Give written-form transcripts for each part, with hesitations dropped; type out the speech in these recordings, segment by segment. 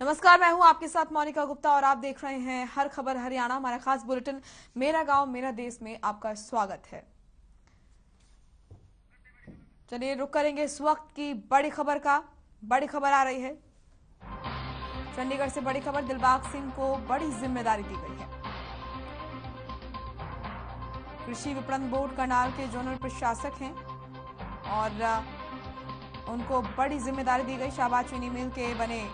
नमस्कार, मैं हूं आपके साथ मोनिका गुप्ता और आप देख रहे हैं हर खबर हरियाणा। हमारा खास बुलेटिन मेरा गांव मेरा देश में आपका स्वागत है। चलिए रुक करेंगे इस वक्त की बड़ी खबर का। बड़ी खबर आ रही है चंडीगढ़ से। बड़ी खबर, दिलबाग सिंह को बड़ी जिम्मेदारी दी गई है। कृषि विपणन बोर्ड करनाल के जोनल प्रशासक हैं और उनको बड़ी जिम्मेदारी दी गई। शाहबाद चीनी मिल के बने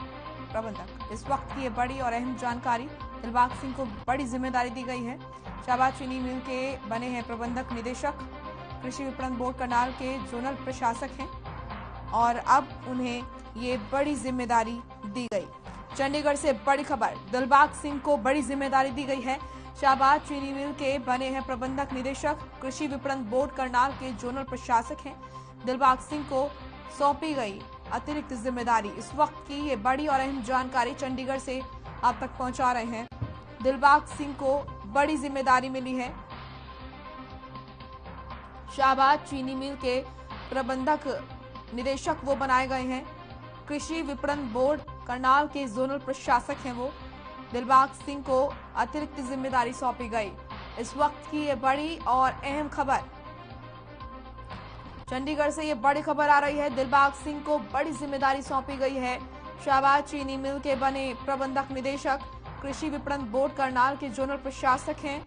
प्रबंधक। इस वक्त की ये बड़ी और अहम जानकारी, दिलबाग सिंह को बड़ी जिम्मेदारी दी गई है। शाहबाद चीनी मिल के बने हैं प्रबंधक निदेशक, कृषि विपणन बोर्ड करनाल के जोनल प्रशासक हैं और अब उन्हें ये बड़ी जिम्मेदारी दी गई। चंडीगढ़ से बड़ी खबर, दिलबाग सिंह को बड़ी जिम्मेदारी दी गई है। शाहबाद चीनी मिल के बने हैं प्रबंधक निदेशक, कृषि विपणन बोर्ड करनाल के जोनल प्रशासक हैं। दिलबाग सिंह को सौंपी गई अतिरिक्त जिम्मेदारी। इस वक्त की ये बड़ी और अहम जानकारी चंडीगढ़ से आप तक पहुंचा रहे हैं। दिलबाग सिंह को बड़ी जिम्मेदारी मिली है। शाहबाद चीनी मिल के प्रबंधक निदेशक वो बनाए गए हैं। कृषि विपणन बोर्ड करनाल के जोनल प्रशासक हैं वो। दिलबाग सिंह को अतिरिक्त जिम्मेदारी सौंपी गई। इस वक्त की ये बड़ी और अहम खबर, चंडीगढ़ से ये बड़ी खबर आ रही है। दिलबाग सिंह को बड़ी जिम्मेदारी सौंपी गई है। शाहबाद चीनी मिल के बने प्रबंधक निदेशक, कृषि विपणन बोर्ड करनाल के जोनल प्रशासक हैं।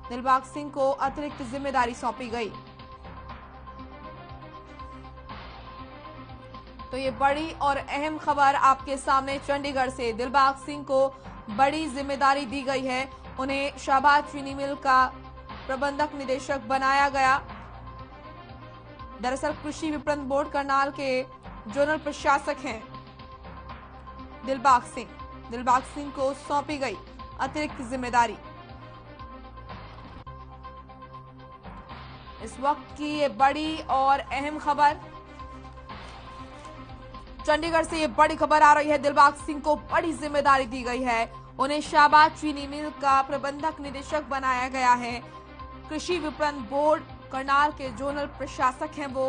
दिलबाग सिंह को अतिरिक्त जिम्मेदारी सौंपी गई। तो ये बड़ी और अहम खबर आपके सामने चंडीगढ़ से। दिलबाग सिंह को बड़ी जिम्मेदारी दी गई है। उन्हें शाहबाद चीनी मिल का प्रबंधक निदेशक बनाया गया। दरअसल कृषि विपणन बोर्ड करनाल के जोनल प्रशासक हैं दिलबाग सिंह। दिलबाग सिंह को सौंपी गई अतिरिक्त जिम्मेदारी। इस वक्त की ये बड़ी और अहम खबर, चंडीगढ़ से ये बड़ी खबर आ रही है। दिलबाग सिंह को बड़ी जिम्मेदारी दी गई है। उन्हें शाहबाद चीनी मिल का प्रबंधक निदेशक बनाया गया है। कृषि विपणन बोर्ड करनाल के जोनल प्रशासक हैं वो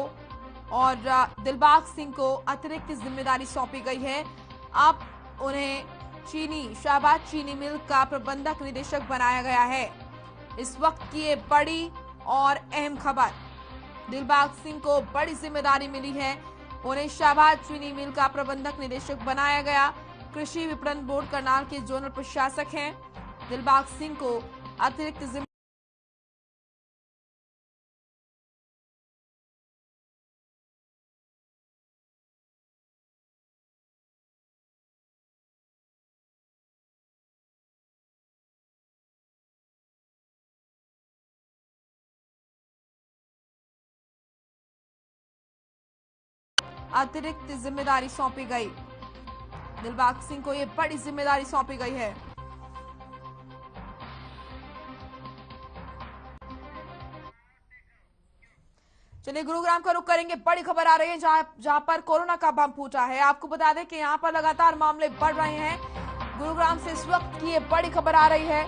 और दिलबाग सिंह को अतिरिक्त जिम्मेदारी सौंपी गई है। अब उन्हें शाहबाद चीनी मिल का प्रबंधक निदेशक बनाया गया है। इस वक्त की ये बड़ी और अहम खबर, दिलबाग सिंह को बड़ी जिम्मेदारी मिली है। उन्हें शाहबाद चीनी मिल का प्रबंधक निदेशक बनाया गया। कृषि विपणन बोर्ड करनाल के जोनल प्रशासक हैं। दिलबाग सिंह को अतिरिक्त जिम्मेदारी सौंपी गई। दिलबाग सिंह को यह बड़ी जिम्मेदारी सौंपी गई है। चलिए गुरुग्राम का रुख करेंगे। बड़ी खबर आ रही है जहां पर कोरोना का बम फूटा है। आपको बता दें कि यहां पर लगातार मामले बढ़ रहे हैं। गुरुग्राम से इस वक्त की ये बड़ी खबर आ रही है।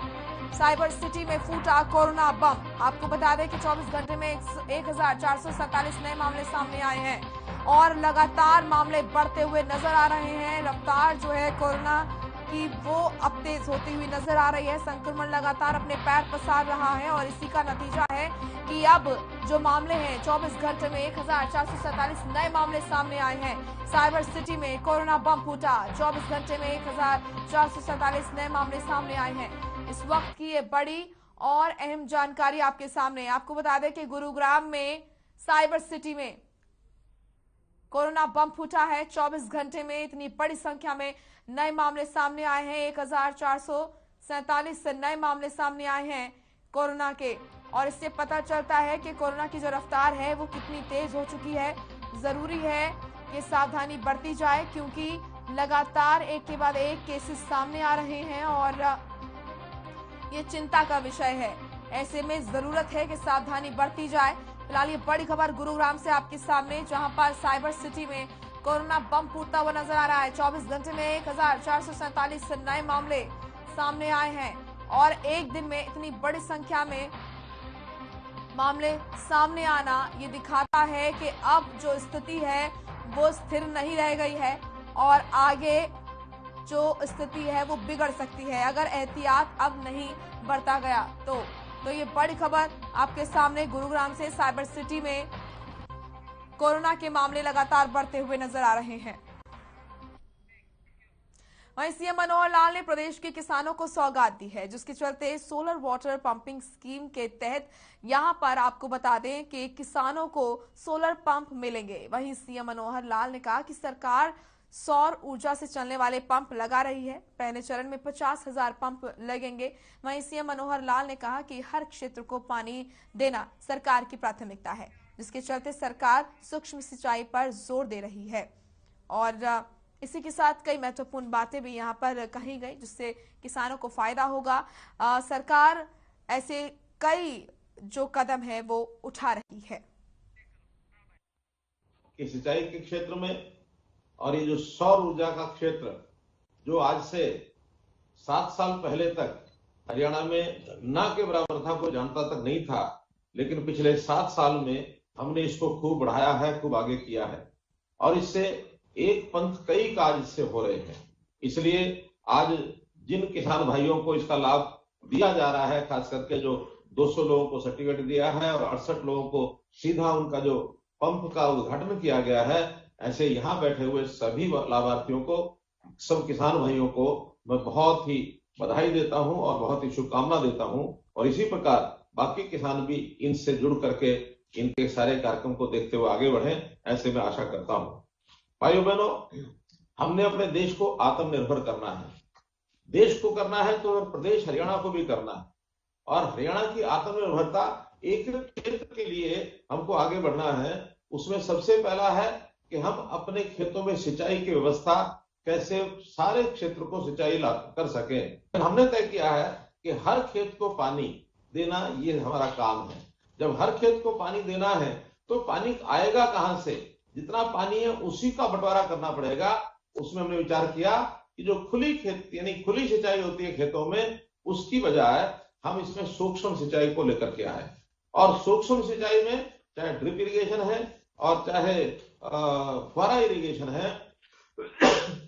साइबर सिटी में फूटा कोरोना बम। आपको बता दें कि 24 घंटे में 1447 नए मामले सामने आए हैं और लगातार मामले बढ़ते हुए नजर आ रहे हैं। रफ्तार जो है कोरोना की वो अब तेज होती हुई नजर आ रही है। संक्रमण लगातार अपने पैर पसार रहा है और इसी का नतीजा है कि अब जो मामले हैं 24 घंटे में 1447 नए मामले सामने आए हैं। साइबर सिटी में कोरोना बम फूटा। 24 घंटे में 1447 नए मामले सामने आए हैं। इस वक्त की ये बड़ी और अहम जानकारी आपके सामने। आपको बता दें कि गुरुग्राम में साइबर सिटी में कोरोना बम फूटा है। 24 घंटे में इतनी बड़ी संख्या में नए मामले सामने आए हैं। 1447 नए मामले सामने आए हैं कोरोना के और इससे पता चलता है कि कोरोना की जो रफ्तार है वो कितनी तेज हो चुकी है। जरूरी है कि सावधानी बरती जाए क्योंकि लगातार एक के बाद एक केसेस सामने आ रहे हैं और ये चिंता का विषय है। ऐसे में जरूरत है कि सावधानी बरती जाए। फिलहाल ये बड़ी खबर गुरुग्राम से आपके सामने, जहां पर साइबर सिटी में कोरोना बम फूटता हुआ नजर आ रहा है। 24 घंटे में 1447 नए मामले सामने आए हैं और एक दिन में इतनी बड़ी संख्या में मामले सामने आना ये दिखाता है कि अब जो स्थिति है वो स्थिर नहीं रह गई है और आगे जो स्थिति है वो बिगड़ सकती है अगर एहतियात अब नहीं बरता गया तो ये बड़ी खबर आपके सामने गुरुग्राम से। साइबर सिटी में कोरोना के मामले लगातार बढ़ते हुए नजर आ रहे हैं। वहीं सीएम मनोहर लाल ने प्रदेश के किसानों को सौगात दी है, जिसके चलते सोलर वाटर पंपिंग स्कीम के तहत यहां पर आपको बता दें कि किसानों को सोलर पंप मिलेंगे। वहीं सीएम मनोहर लाल ने कहा कि सरकार सौर ऊर्जा से चलने वाले पंप लगा रही है। पहले चरण में 50,000 पंप लगेंगे। वहीं सीएम मनोहर लाल ने कहा कि हर क्षेत्र को पानी देना सरकार की प्राथमिकता है, जिसके चलते सरकार सूक्ष्म सिंचाई पर जोर दे रही है। और इसी के साथ कई महत्वपूर्ण बातें भी यहाँ पर कही गई जिससे किसानों को फायदा होगा। सरकार ऐसे कई जो कदम है वो उठा रही है कि सिंचाई के क्षेत्र में और ये जो सौर ऊर्जा का क्षेत्र जो आज से 7 साल पहले तक हरियाणा में ना के बराबर था, कोई जानता तक नहीं था, लेकिन पिछले 7 साल में हमने इसको खूब बढ़ाया है, खूब आगे किया है और इससे एक पंथ कई कार्य इससे हो रहे हैं। इसलिए आज जिन किसान भाइयों को इसका लाभ दिया जा रहा है, खास करके जो 200 लोगों को सर्टिफिकेट दिया है और 68 लोगों को सीधा उनका जो पंप का उद्घाटन किया गया है, ऐसे यहाँ बैठे हुए सभी लाभार्थियों को, सब किसान भाइयों को मैं बहुत ही बधाई देता हूं और बहुत ही शुभकामना देता हूं। और इसी प्रकार बाकी किसान भी इनसे जुड़ करके इनके सारे कार्यक्रम को देखते हुए आगे बढ़े, ऐसे मैं आशा करता हूं। भाइयों बहनों, हमने अपने देश को आत्मनिर्भर करना है। देश को करना है तो प्रदेश हरियाणा को भी करना है और हरियाणा की आत्मनिर्भरता एक क्षेत्र के लिए हमको आगे बढ़ना है। उसमें सबसे पहला है कि हम अपने खेतों में सिंचाई की व्यवस्था कैसे सारे क्षेत्र को सिंचाई कर सकें। हमने तय किया है कि हर खेत को पानी देना ये हमारा काम है। जब हर खेत को पानी देना है तो पानी आएगा कहां से? जितना पानी है उसी का बंटवारा करना पड़ेगा। उसमें हमने विचार किया कि जो खुली खेत यानी खुली सिंचाई होती है खेतों में, उसकी बजाय हम इसमें सूक्ष्म सिंचाई को लेकर के आए और सूक्ष्म सिंचाई में चाहे ड्रिप इरिगेशन है और चाहे फुहारा इरिगेशन है,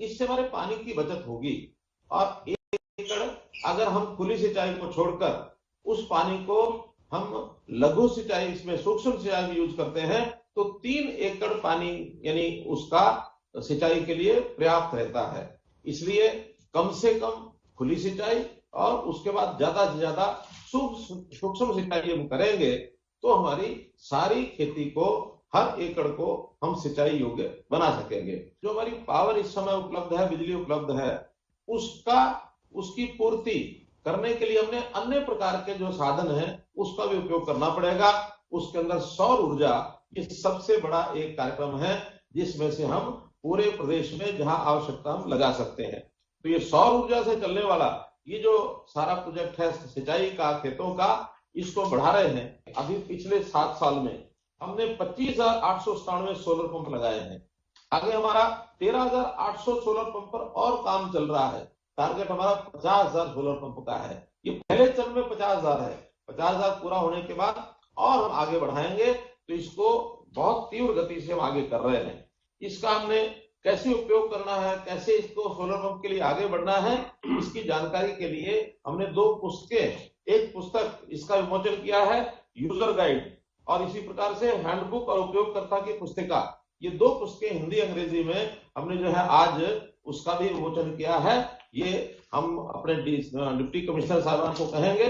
इससे हमारे पानी की बचत होगी। और 1 एकड़ अगर हम खुली सिंचाई को छोड़कर उस पानी को हम लघु सिंचाई इसमें सूक्ष्म सिंचाई में यूज करते हैं तो 3 एकड़ पानी यानी उसका सिंचाई के लिए पर्याप्त रहता है। इसलिए कम से कम खुली सिंचाई और उसके बाद ज्यादा से ज्यादा सूक्ष्म सिंचाई हम करेंगे तो हमारी सारी खेती को, हर एकड़ को हम सिंचाई योग्य बना सकेंगे। जो हमारी पावर इस समय उपलब्ध है, बिजली उपलब्ध है, उसकी पूर्ति करने के लिए हमने अन्य प्रकार के जो साधन है उसका भी उपयोग करना पड़ेगा। उसके अंदर सौर ऊर्जा ये सबसे बड़ा एक कार्यक्रम है जिसमें से हम पूरे प्रदेश में जहां आवश्यकता हम लगा सकते हैं। तो ये सौर ऊर्जा से चलने वाला ये जो सारा प्रोजेक्ट है सिंचाई का, खेतों का, इसको बढ़ा रहे हैं। अभी पिछले 7 साल में हमने 25,897 सोलर पंप लगाए हैं। आगे हमारा 13,800 सोलर पंप पर और काम चल रहा है। टारगेट हमारा 50,000 सोलर पंप का है। ये पहले चरण में 50,000 है। 50,000 पूरा होने के बाद और हम आगे बढ़ाएंगे तो इसको बहुत तीव्र गति से हम आगे कर रहे हैं। इसका हमने कैसे उपयोग करना है, कैसे इसको सोलर पंप के लिए आगे बढ़ना है, इसकी जानकारी के लिए हमने 2 पुस्तकें, एक पुस्तक इसका विमोचन किया है यूजर गाइड और इसी प्रकार से हैंडबुक और उपयोगकर्ता की पुस्तिका, ये 2 पुस्तकें हिंदी अंग्रेजी में हमने जो है आज उसका भी विमोचन किया है। ये हम अपने डिप्टी कमिश्नर साहबान को कहेंगे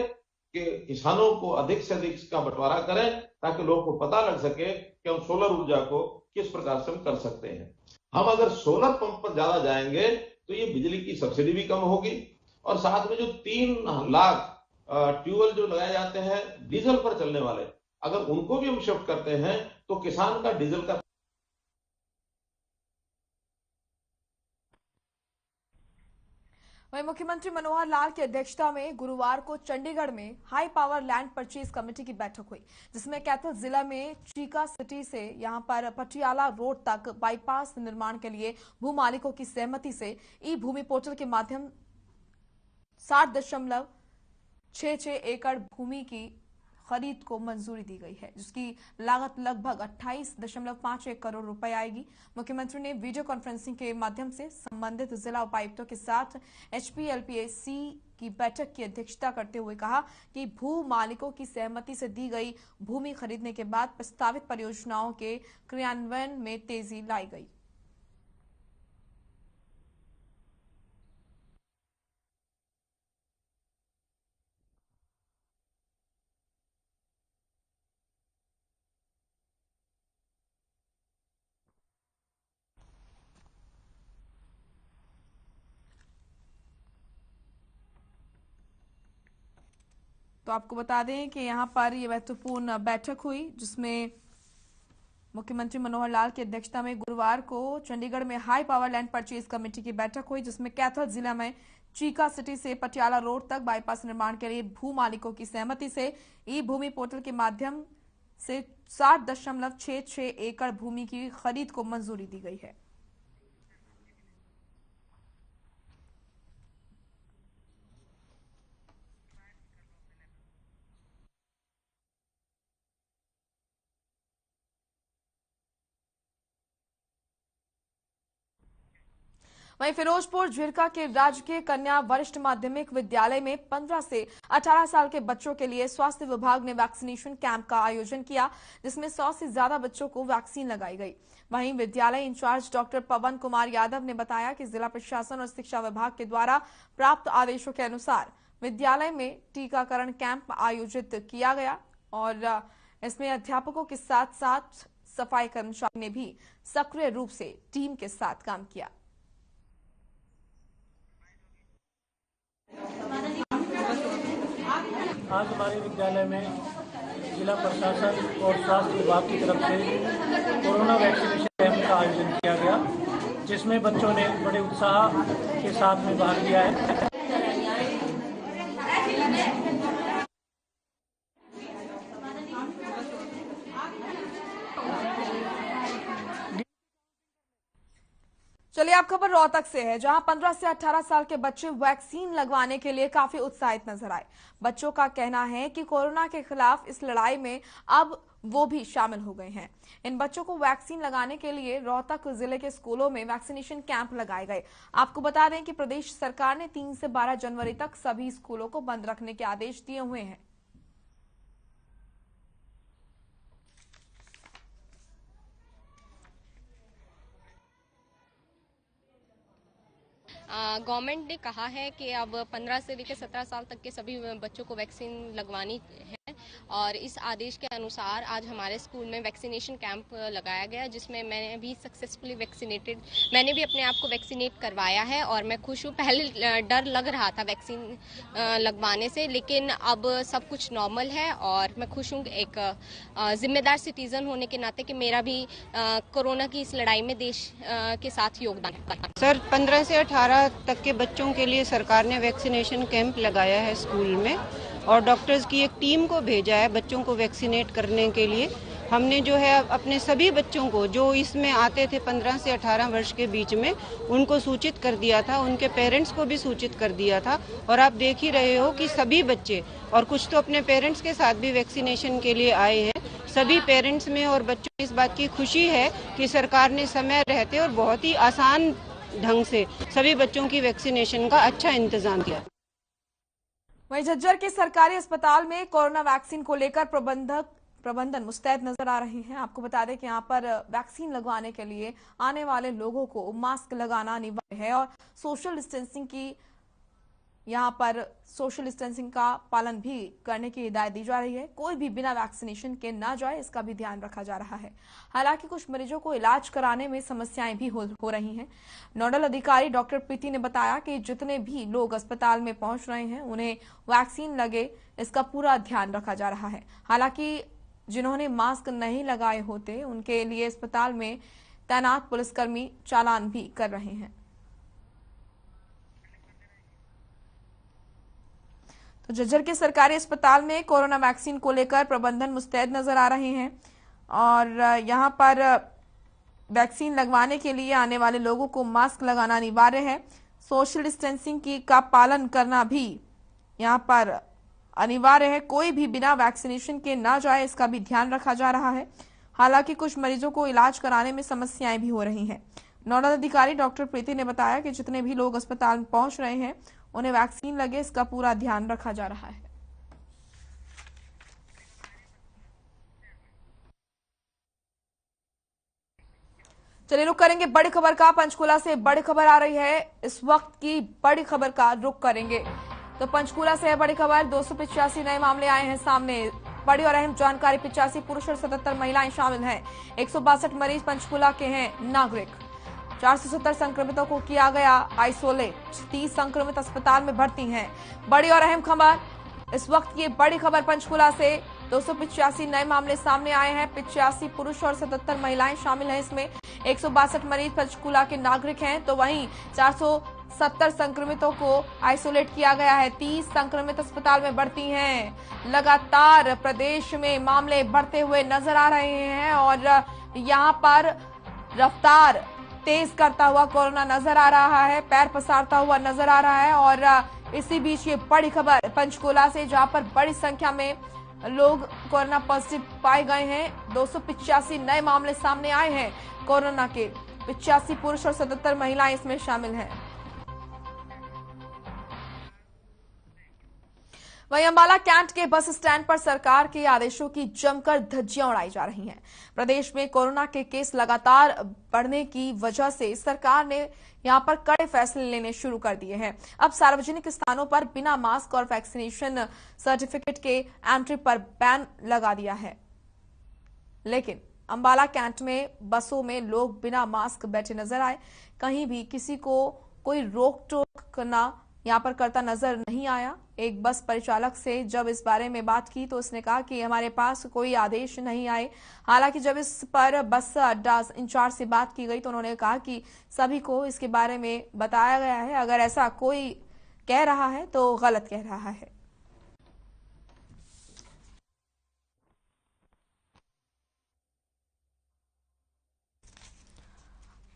कि किसानों को अधिक से अधिक इसका बंटवारा करें ताकि लोगों को पता लग सके कि हम सोलर ऊर्जा को किस प्रकार से हम कर सकते हैं। हम अगर सोलर पंप पर ज्यादा जाएंगे तो ये बिजली की सब्सिडी भी कम होगी और साथ में जो 3 लाख ट्यूबवेल जो लगाए जाते हैं डीजल पर चलने वाले, अगर उनको भी हम शिफ्ट करते हैं तो किसान का डीजल का वहीं मुख्यमंत्री मनोहर लाल की अध्यक्षता में गुरुवार को चंडीगढ़ में high power land purchase committee की बैठक हुई, जिसमें कैथल जिला में चीका सिटी से यहां पर पटियाला रोड तक बाईपास निर्माण के लिए भूमालिकों की सहमति से ई भूमि पोर्टल के माध्यम 60.66 एकड़ भूमि की खरीद को मंजूरी दी गई है, जिसकी लागत लगभग 28.51 करोड़ रुपए आएगी। मुख्यमंत्री ने वीडियो कॉन्फ्रेंसिंग के माध्यम से संबंधित जिला उपायुक्तों के साथ HPLPAC की बैठक की अध्यक्षता करते हुए कहा कि भू मालिकों की सहमति से दी गई भूमि खरीदने के बाद प्रस्तावित परियोजनाओं के क्रियान्वयन में तेजी लाई गई। तो आपको बता दें कि यहां पर यह महत्वपूर्ण बैठक हुई, जिसमें मुख्यमंत्री मनोहर लाल की अध्यक्षता में गुरुवार को चंडीगढ़ में high power land purchase committee की बैठक हुई, जिसमें कैथल जिला में चीका सिटी से पटियाला रोड तक बाईपास निर्माण के लिए भू मालिकों की सहमति से ई भूमि पोर्टल के माध्यम से 60.66 एकड़ भूमि की खरीद को मंजूरी दी गई है। वहीं फिरोजपुर झिरका के राजकीय कन्या वरिष्ठ माध्यमिक विद्यालय में 15 से 18 साल के बच्चों के लिए स्वास्थ्य विभाग ने वैक्सीनेशन कैंप का आयोजन किया, जिसमें 100 से ज्यादा बच्चों को वैक्सीन लगाई गई। वहीं विद्यालय इंचार्ज डॉक्टर पवन कुमार यादव ने बताया कि जिला प्रशासन और शिक्षा विभाग के द्वारा प्राप्त आदेशों के अनुसार विद्यालय में टीकाकरण कैंप आयोजित किया गया और इसमें अध्यापकों के साथ साथ सफाई कर्मचारी ने भी सक्रिय रूप से टीम के साथ काम किया। आज हमारे विद्यालय में जिला प्रशासन और स्वास्थ्य विभाग की तरफ से कोरोना वैक्सीनेशन कैंप का आयोजन किया गया, जिसमें बच्चों ने बड़े उत्साह के साथ में भाग लिया है। चलिए अब खबर रोहतक से है, जहां 15 से 18 साल के बच्चे वैक्सीन लगवाने के लिए काफी उत्साहित नजर आए। बच्चों का कहना है कि कोरोना के खिलाफ इस लड़ाई में अब वो भी शामिल हो गए हैं। इन बच्चों को वैक्सीन लगाने के लिए रोहतक जिले के स्कूलों में वैक्सीनेशन कैंप लगाए गए। आपको बता दें कि प्रदेश सरकार ने 3 से 12 जनवरी तक सभी स्कूलों को बंद रखने के आदेश दिए हुए हैं। गवर्नमेंट ने कहा है कि अब 15 से लेकर 17 साल तक के सभी बच्चों को वैक्सीन लगवानी है और इस आदेश के अनुसार आज हमारे स्कूल में वैक्सीनेशन कैंप लगाया गया, जिसमें मैंने भी सक्सेसफुली मैंने भी अपने आप को वैक्सीनेट करवाया है और मैं खुश हूँ। पहले डर लग रहा था वैक्सीन लगवाने से, लेकिन अब सब कुछ नॉर्मल है और मैं खुश हूँ एक जिम्मेदार सिटीजन होने के नाते कि मेरा भी कोरोना की इस लड़ाई में देश के साथ योगदान है। सर 15 से 18 तक के बच्चों के लिए सरकार ने वैक्सीनेशन कैंप लगाया है स्कूल में और डॉक्टर्स की एक टीम को भेजा है बच्चों को वैक्सीनेट करने के लिए। हमने जो है अपने सभी बच्चों को जो इसमें आते थे 15 से 18 वर्ष के बीच में, उनको सूचित कर दिया था, उनके पेरेंट्स को भी सूचित कर दिया था और आप देख ही रहे हो कि सभी बच्चे और कुछ तो अपने पेरेंट्स के साथ भी वैक्सीनेशन के लिए आए हैं। सभी पेरेंट्स में और बच्चों में इस बात की खुशी है कि सरकार ने समय रहते और बहुत ही आसान ढंग से सभी बच्चों की वैक्सीनेशन का अच्छा इंतजाम किया। वहीं झज्जर के सरकारी अस्पताल में कोरोना वैक्सीन को लेकर प्रबंधन मुस्तैद नजर आ रहे हैं। आपको बता दें कि यहां पर वैक्सीन लगवाने के लिए आने वाले लोगों को मास्क लगाना अनिवार्य है और सोशल डिस्टेंसिंग का पालन भी करने की हिदायत दी जा रही है। कोई भी बिना वैक्सीनेशन के ना जाए, इसका भी ध्यान रखा जा रहा है। हालांकि कुछ मरीजों को इलाज कराने में समस्याएं भी हो रही हैं। नोडल अधिकारी डॉक्टर प्रीति ने बताया कि जितने भी लोग अस्पताल में पहुंच रहे हैं उन्हें वैक्सीन लगे, इसका पूरा ध्यान रखा जा रहा है। हालांकि जिन्होंने मास्क नहीं लगाए होते उनके लिए अस्पताल में तैनात पुलिसकर्मी चालान भी कर रहे हैं। तो झज्जर के सरकारी अस्पताल में कोरोना वैक्सीन को लेकर प्रबंधन मुस्तैद नजर आ रहे हैं और यहां पर वैक्सीन लगवाने के लिए आने वाले लोगों को मास्क लगाना अनिवार्य है। सोशल डिस्टेंसिंग का पालन करना भी यहां पर अनिवार्य है, कोई भी बिना वैक्सीनेशन के ना जाए, इसका भी ध्यान रखा जा रहा है। हालांकि कुछ मरीजों को इलाज कराने में समस्याएं भी हो रही हैं। नोडल अधिकारी डॉक्टर प्रीति ने बताया कि जितने भी लोग अस्पताल में पहुंच रहे हैं उन्हें वैक्सीन लगे, इसका पूरा ध्यान रखा जा रहा है। चलिए रुक करेंगे बड़ी खबर का। पंचकुला से बड़ी खबर आ रही है, इस वक्त की बड़ी खबर का रुख करेंगे। तो पंचकुला से है बड़ी खबर, 285 नए मामले आए हैं सामने। बड़ी और अहम जानकारी, 85 पुरुष और 77 महिलाएं शामिल हैं। 162 मरीज पंचकुला के हैं नागरिक। 470 संक्रमितों को किया गया आइसोलेट। 30 संक्रमित अस्पताल में भर्ती हैं। बड़ी और अहम खबर, इस वक्त की बड़ी खबर पंचकुला से 285 नए मामले सामने आए हैं। 85 पुरुष और 77 महिलाएं शामिल हैं इसमें। 162 मरीज पंचकुला के नागरिक हैं, तो वहीं 470 संक्रमितों को आइसोलेट किया गया है। 30 संक्रमित अस्पताल में भर्ती हैं। लगातार प्रदेश में मामले बढ़ते हुए नजर आ रहे हैं और यहां पर रफ्तार तेज करता हुआ कोरोना नजर आ रहा है, पैर पसारता हुआ नजर आ रहा है। और इसी बीच ये बड़ी खबर पंचकुला से, जहां पर बड़ी संख्या में लोग कोरोना पॉजिटिव पाए गए हैं। 285 नए मामले सामने आए हैं कोरोना के। 85 पुरुष और 77 महिलाएं इसमें शामिल हैं। वहीं अंबाला कैंट के बस स्टैंड पर सरकार के आदेशों की जमकर धज्जियां उड़ाई जा रही हैं। प्रदेश में कोरोना के केस लगातार बढ़ने की वजह से सरकार ने यहां पर कड़े फैसले लेने शुरू कर दिए हैं। अब सार्वजनिक स्थानों पर बिना मास्क और वैक्सीनेशन सर्टिफिकेट के एंट्री पर बैन लगा दिया है। लेकिन अंबाला कैंट में बसों में लोग बिना मास्क बैठे नजर आए। कहीं भी किसी को कोई रोक टोक करना यहां पर करता नजर नहीं आया। एक बस परिचालक से जब इस बारे में बात की तो उसने कहा कि हमारे पास कोई आदेश नहीं आए। हालांकि जब इस पर बस अड्डा इंचार्ज से बात की गई तो उन्होंने कहा कि सभी को इसके बारे में बताया गया है। अगर ऐसा कोई कह रहा है तो गलत कह रहा है।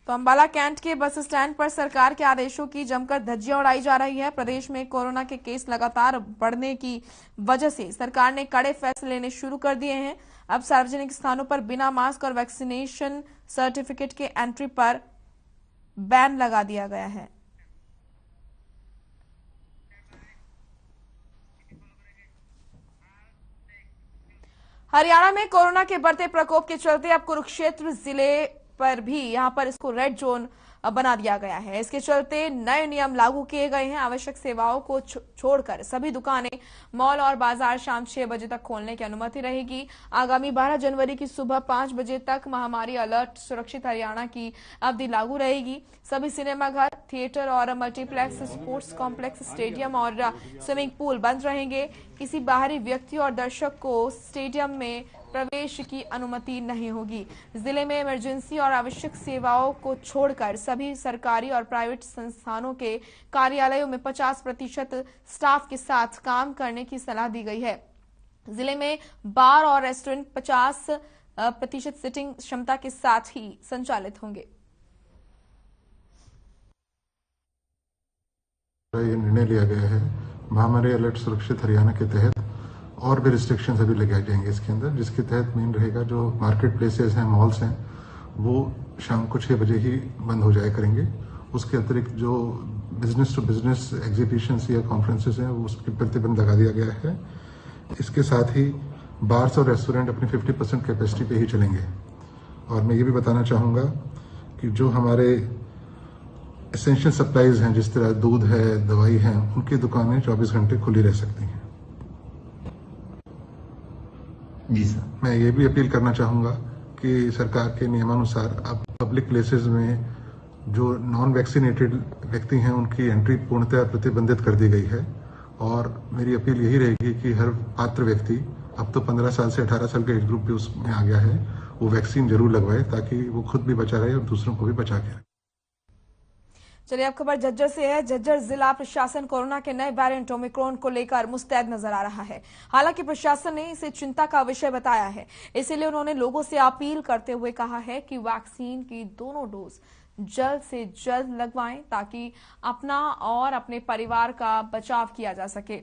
तो अंबाला कैंट के बस स्टैंड पर सरकार के आदेशों की जमकर धज्जियां उड़ाई जा रही है। प्रदेश में कोरोना के केस लगातार बढ़ने की वजह से सरकार ने कड़े फैसले लेने शुरू कर दिए हैं। अब सार्वजनिक स्थानों पर बिना मास्क और वैक्सीनेशन सर्टिफिकेट के एंट्री पर बैन लगा दिया गया है। हरियाणा में कोरोना के बढ़ते प्रकोप के चलते अब कुरुक्षेत्र जिले पर भी यहां पर इसको रेड जोन बना दिया गया है। इसके चलते नए नियम लागू किए गए हैं। आवश्यक सेवाओं को छोड़कर सभी दुकानें, मॉल और बाजार शाम 6 बजे तक खोलने की अनुमति रहेगी। आगामी 12 जनवरी की सुबह 5 बजे तक महामारी अलर्ट सुरक्षित हरियाणा की अवधि लागू रहेगी। सभी सिनेमाघर, थिएटर और मल्टीप्लेक्स, स्पोर्ट्स कॉम्प्लेक्स, स्टेडियम और स्विमिंग पूल बंद रहेंगे। किसी बाहरी व्यक्ति और दर्शक को स्टेडियम में प्रवेश की अनुमति नहीं होगी। जिले में इमरजेंसी और आवश्यक सेवाओं को छोड़कर सभी सरकारी और प्राइवेट संस्थानों के कार्यालयों में 50% स्टाफ के साथ काम करने की सलाह दी गई है। जिले में बार और रेस्टोरेंट 50% सीटिंग क्षमता के साथ ही संचालित होंगे। ये निर्णय लिया गया है महामारी अलर्ट सुरक्षित हरियाणा के तहत और भी रिस्ट्रिक्शंस अभी लगाए जाएंगे इसके अंदर, जिसके तहत मेन रहेगा जो मार्केट प्लेसेस हैं, मॉल्स हैं, वो शाम को 6 बजे ही बंद हो जाया करेंगे। उसके अतिरिक्त जो बिजनेस टू बिजनेस एग्जीबिशंस या कॉन्फ्रेंसेस हैं वो उसके प्रतिबंध लगा दिया गया है। इसके साथ ही बार्स और रेस्टोरेंट अपनी 50% कैपेसिटी पे ही चलेंगे। और मैं ये भी बताना चाहूँगा कि जो हमारे एसेंशियल सप्लाईज हैं, जिस तरह दूध है, दवाई है, उनकी दुकानें 24 घंटे खुली रह सकती हैं। जी सर, मैं ये भी अपील करना चाहूँगा कि सरकार के नियमानुसार अब पब्लिक प्लेसेस में जो नॉन वैक्सीनेटेड व्यक्ति हैं उनकी एंट्री पूर्णतः प्रतिबंधित कर दी गई है। और मेरी अपील यही रहेगी कि हर पात्र व्यक्ति, अब तो 15 साल से 18 साल का एज ग्रुप भी उसमें आ गया है, वो वैक्सीन जरूर लगवाए ताकि वो खुद भी बचा रहे और दूसरों को भी बचा के रहे। चलिए अब खबर झज्जर से है। झज्जर जिला प्रशासन कोरोना के नए वेरिएंट ओमिक्रॉन को लेकर मुस्तैद नजर आ रहा है। हालांकि प्रशासन ने इसे चिंता का विषय बताया है, इसीलिए उन्होंने लोगों से अपील करते हुए कहा है कि वैक्सीन की दोनों डोज जल्द से जल्द लगवाएं ताकि अपना और अपने परिवार का बचाव किया जा सके।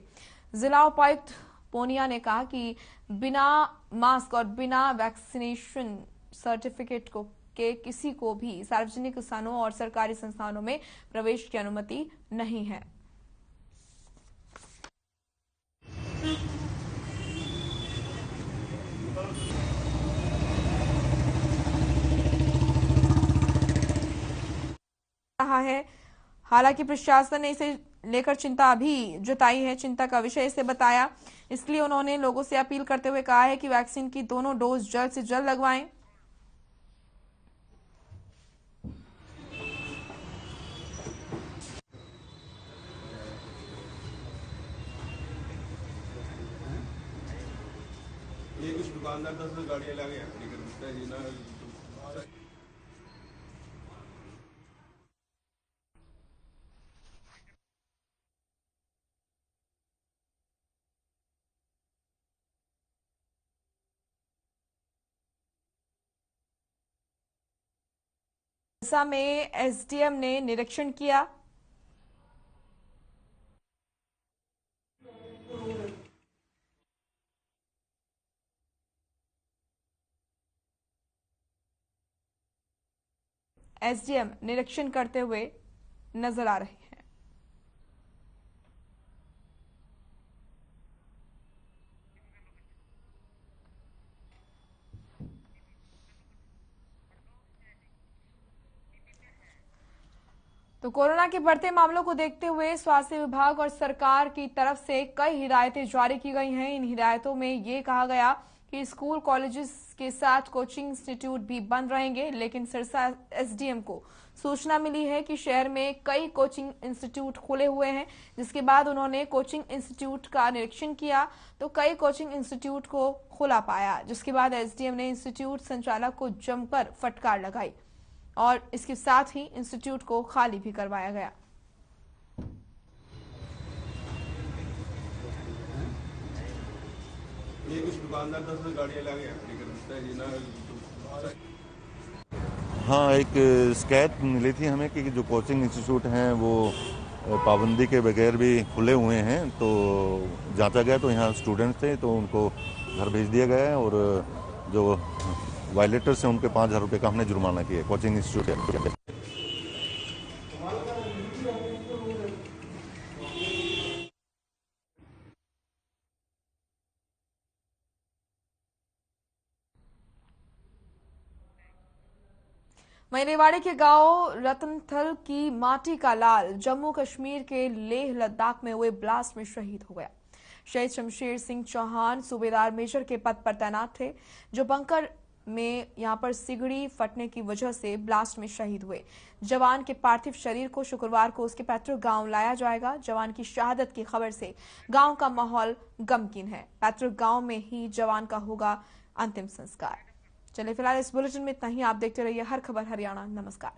जिला उपायुक्त पूनिया ने कहा कि बिना मास्क और बिना वैक्सीनेशन सर्टिफिकेट के किसी को भी सार्वजनिक स्थानों और सरकारी संस्थानों में प्रवेश की अनुमति नहीं है। रहा है। हालांकि प्रशासन ने इसे लेकर चिंता भी जताई है, चिंता का विषय इसे बताया। इसलिए उन्होंने लोगों से अपील करते हुए कहा है कि वैक्सीन की दोनों डोज जल्द से जल्द लगवाएं। ये कुछ दुकानदार 10 गाड़ियां ला गए खड़ी कर देता है जी ना। सिरसा में एसडीएम ने निरीक्षण किया। एसडीएम निरीक्षण करते हुए नजर आ रहे हैं। तो कोरोना के बढ़ते मामलों को देखते हुए स्वास्थ्य विभाग और सरकार की तरफ से कई हिदायतें जारी की गई हैं। इन हिदायतों में ये कहा गया कि स्कूल कॉलेजेस के साथ कोचिंग इंस्टीट्यूट भी बंद रहेंगे, लेकिन सिरसा एसडीएम को सूचना मिली है कि शहर में कई कोचिंग इंस्टीट्यूट खुले हुए हैं, जिसके बाद उन्होंने कोचिंग इंस्टीट्यूट का निरीक्षण किया तो कई कोचिंग इंस्टीट्यूट को खुला पाया, जिसके बाद एसडीएम ने इंस्टीट्यूट संचालक को जमकर फटकार लगाई और इसके साथ ही इंस्टीट्यूट को खाली भी करवाया गया। ये कुछ दुकानदार 10 गाड़ियां ला गए खड़ी कर देता है जी ना। हाँ, एक शिकायत मिली थी हमें कि जो कोचिंग इंस्टीट्यूट हैं वो पाबंदी के बगैर भी खुले हुए हैं, तो जांचा गया तो यहाँ स्टूडेंट्स थे तो उनको घर भेज दिया गया है और जो वायलेटर्स हैं उनके 5,000 रुपये का हमने जुर्माना किया कोचिंग इंस्टीट्यूट। वहीं रेवाड़ी के गांव रतनथल की माटी का लाल जम्मू कश्मीर के लेह लद्दाख में हुए ब्लास्ट में शहीद हो गया। शहीद शमशेर सिंह चौहान सूबेदार मेजर के पद पर तैनात थे, जो बंकर में यहां पर सिगड़ी फटने की वजह से ब्लास्ट में शहीद हुए। जवान के पार्थिव शरीर को शुक्रवार को उसके पैतृक गांव लाया जाएगा। जवान की शहादत की खबर से गांव का माहौल गमगीन है। पैतृक गांव में ही जवान का होगा अंतिम संस्कार। चलिए फिलहाल इस बुलेटिन में इतना ही। आप देखते रहिए हर खबर हरियाणा। नमस्कार।